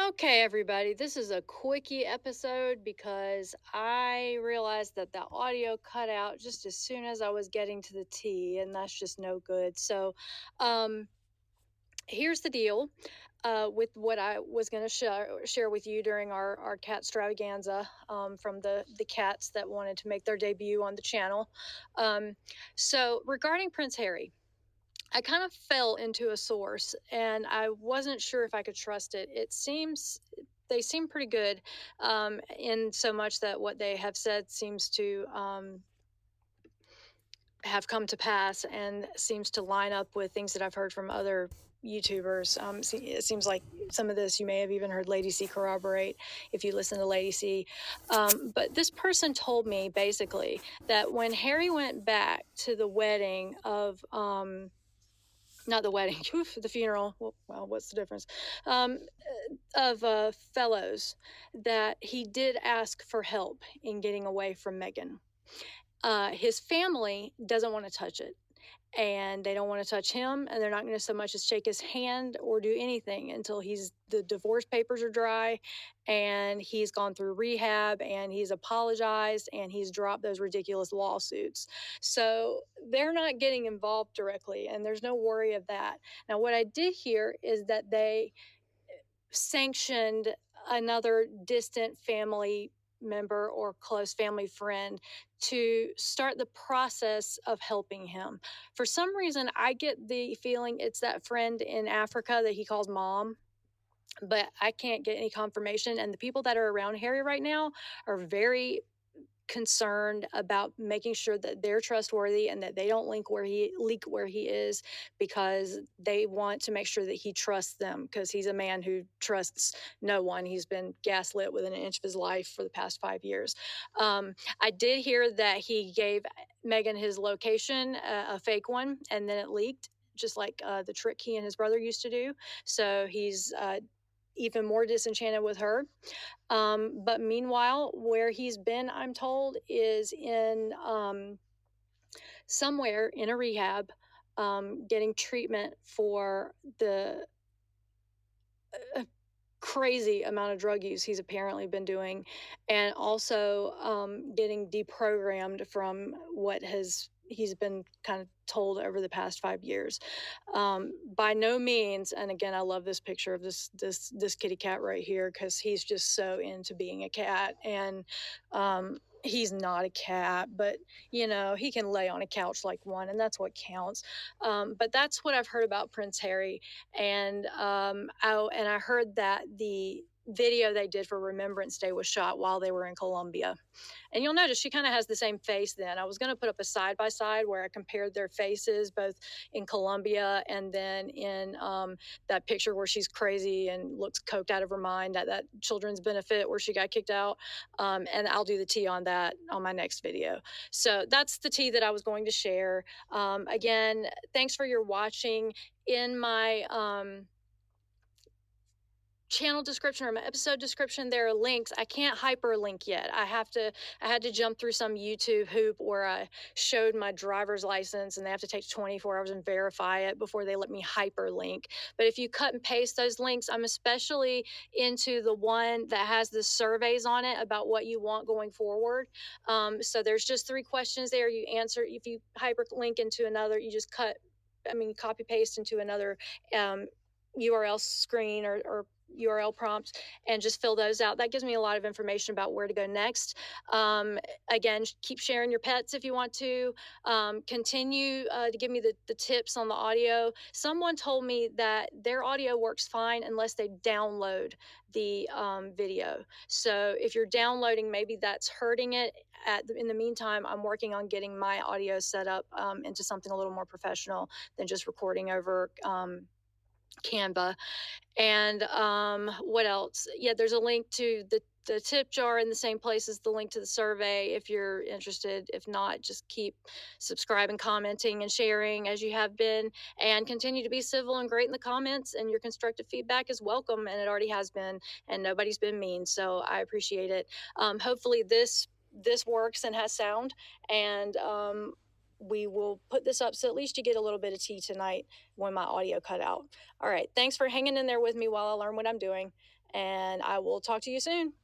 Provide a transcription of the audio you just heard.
Okay, everybody, this is a quickie episode because I realized that the audio cut out just as soon as I was getting to the tea, and that's just no good. So, um, here's the deal with what I was going to share with you during our cat extravaganza from the cats that wanted to make their debut on the channel. Um, so, regarding Prince Harry. I kind of fell into a source and I wasn't sure if I could trust it. They seem pretty good, in so much that what they have said seems to have come to pass and seems to line up with things that I've heard from other YouTubers. It seems like some of this you may have even heard Lady C corroborate if you listen to Lady C. But this person told me basically that when Harry went back to the wedding of not the wedding, the funeral. Well, what's the difference? Um, of fellows, that he did ask for help in getting away from Meghan. His family doesn't want to touch it, and they don't want to touch him, and they're not going to so much as shake his hand or do anything until the divorce papers are dry and he's gone through rehab and he's apologized and he's dropped those ridiculous lawsuits. So they're not getting involved directly, and there's no worry of that. Now, what I did hear is that they sanctioned another distant family member or close family friend to start the process of helping him. For some reason, I get the feeling it's that friend in Africa that he calls mom, but I can't get any confirmation. And the people that are around Harry right now are very concerned about making sure that they're trustworthy and that they don't leak where he is, because they want to make sure that he trusts them, because he's a man who trusts no one. He's been gaslit within an inch of his life for the past 5 years. I did hear that he gave Meghan his location, a fake one, and then it leaked, just like the trick he and his brother used to do. So he's even more disenchanted with her. But meanwhile, where he's been, I'm told, is in somewhere in a rehab, getting treatment for the crazy amount of drug use he's apparently been doing, and also getting deprogrammed from what he's been kind of told over the past 5 years. By no means, and again, I love this picture of this kitty cat right here, because he's just so into being a cat, and he's not a cat, but he can lay on a couch like one, and that's what counts. But that's what I've heard about Prince Harry. And I heard that the video they did for Remembrance Day was shot while they were in Colombia. And you'll notice she kind of has the same face then. I was going to put up a side by side where I compared their faces both in Colombia and then in that picture where she's crazy and looks coked out of her mind at that children's benefit where she got kicked out. And I'll do the tea on that on my next video. So that's the tea that I was going to share. Again, thanks for your watching. In my channel description or my episode description, there are links. I can't hyperlink yet. I had to jump through some YouTube hoop where I showed my driver's license, and they have to take 24 hours and verify it before they let me hyperlink. But if you cut and paste those links, I'm especially into the one that has the surveys on it about what you want going forward. So there's just 3 questions there. You answer. If you hyperlink into another, you just copy paste into another URL screen or URL prompt and just fill those out. That gives me a lot of information about where to go next. Again, keep sharing your pets if you want to. Continue to give me the tips on the audio. Someone told me that their audio works fine unless they download the video. So if you're downloading, maybe that's hurting it. In the meantime, I'm working on getting my audio set up into something a little more professional than just recording over Canva. And what else? Yeah, there's a link to the tip jar in the same place as the link to the survey if you're interested. If not, just keep subscribing, commenting, and sharing as you have been, and continue to be civil and great in the comments. And your constructive feedback is welcome, and it already has been, and nobody's been mean, so I appreciate it. Hopefully this works and has sound, and we will put this up so at least you get a little bit of tea tonight when my audio cut out. All right, thanks for hanging in there with me while I learn what I'm doing, and I will talk to you soon.